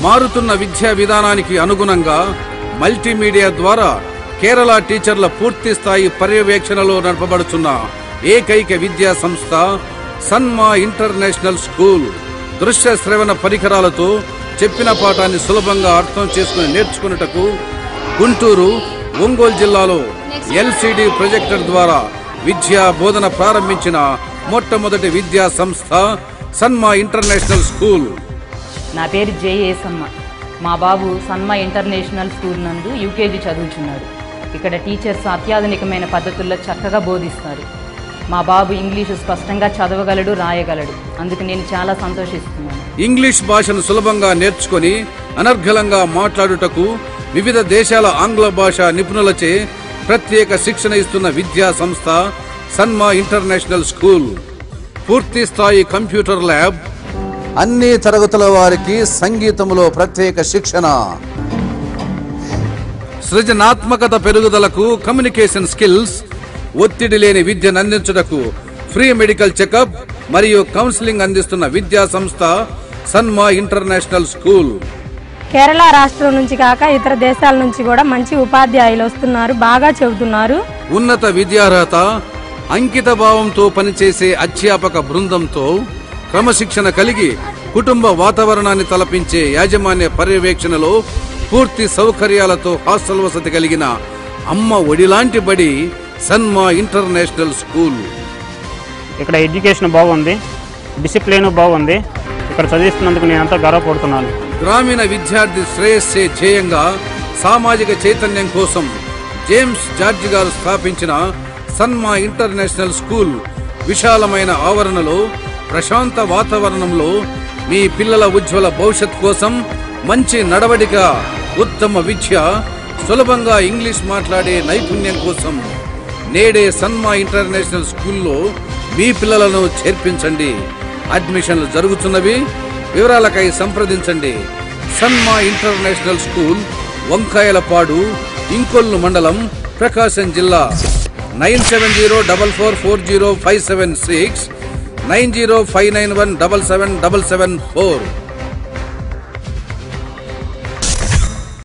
మారుతున్న విద్యా విధానానికి అనుగుణంగా మల్టీమీడియా ద్వారా కేరళ టీచర్ల పూర్తి స్థాయి పర్యవేక్షణలో నడపబడుతున్న ఏకైక విద్యా సంస్థ సన్మా ఇంటర్నేషనల్ స్కూల్. దృశ్య శ్రవణ పరికరాలతో చెప్పిన పాఠాన్ని సులభంగా అర్థం చేసుకుని నేర్చుకున్నటకు గుంటూరు, ఒంగోలు జిల్లాలో ఎల్సిడి ప్రొజెక్టర్ ద్వారా విద్యా బోధన ప్రారంభించిన మొట్టమొదటి విద్యా సంస్థ సన్మా ఇంటర్నేషనల్ స్కూల్. నా పేరు జేఎసమ్మ. మా బాబు సన్మా ఇంటర్నేషనల్ స్కూల్ నందు యూకేజీ చదువుచున్నాడు. ఇక్కడ టీచర్స్ అత్యాధునికమైన పద్ధతుల్లో చక్కగా బోధిస్తారు. మా బాబు ఇంగ్లీషు స్పష్టంగా చదవగలడు, రాయగలడు. అందుకు నేను చాలా సంతోషిస్తున్నాను. ఇంగ్లీష్ భాషను సులభంగా నేర్చుకొని అనర్గళంగా మాట్లాడుటకు వివిధ దేశాల ఆంగ్ల భాష నిపుణులచే ప్రత్యేక శిక్షణ ఇస్తున్న విద్యా సంస్థ సన్మా ఇంటర్నేషనల్ స్కూల్. పూర్తి స్థాయి కంప్యూటర్ ల్యాబ్, అన్ని తరగతుల వారికి సంగీతంలో ప్రత్యేక శిక్షణ, సృజనాత్మకత పెరుగుదలకు కమ్యూనికేషన్ స్కిల్స్, ఒత్తిడి లేని విద్యను అందించుటకు ఫ్రీ మెడికల్ చెకప్ మరియు కౌన్సిలింగ్ అందిస్తున్న విద్యా సంస్థ సన్మా ఇంటర్నేషనల్ స్కూల్. కేరళ రాష్ట్రం నుంచి కాక ఇతర దేశాల నుంచి కూడా మంచి ఉపాధ్యాయులు వస్తున్నారు, బాగా చెబుతున్నారు. ఉన్నత విద్యార్హత, అంకిత భావంతో పనిచేసే అధ్యాపక బృందంతో క్రమశిక్షణ కలిగి కుటుంబ వాతావరణాన్ని తలపించే యాజమాన్య పర్యవేక్షణలో పూర్తి సౌకర్యాలతో హాస్టల్ వసతి కలిగిన అమ్మ ఒడిలాంటి బడి సన్మా ఇంటర్నేషనల్ స్కూల్. ఇక్కడ ఎడ్యుకేషన్ బాగుంది, డిసిప్లిన్ బాగుంది. ఇక్కడ చదివిస్తున్నందుకు నేను ఎంతో గర్వపడుతున్నాను. గ్రామీణ విద్యార్థి శ్రేయస్సే ధ్యేయంగా సామాజిక చైతన్యం కోసం జేమ్స్ జార్జ్ గారు స్థాపించిన సన్మా ఇంటర్నేషనల్ స్కూల్ విశాలమైన ఆవరణలో ప్రశాంత వాతావరణంలో మీ పిల్లల ఉజ్వల భవిష్యత్ కోసం మంచి నడవడిక, ఉత్తమ విద్య, సులభంగా ఇంగ్లీష్ మాట్లాడే నైపుణ్యం కోసం నేడే సన్మా ఇంటర్నేషనల్ స్కూల్లో మీ పిల్లలను చేర్పించండి. అడ్మిషన్లు జరుగుతున్నవి. వివరాలకై సంప్రదించండి. సన్మా ఇంటర్నేషనల్ స్కూల్, వంకాయలపాడు, ఇంకొల్లు మండలం, ప్రకాశం జిల్లా. 9704440576 9059177774.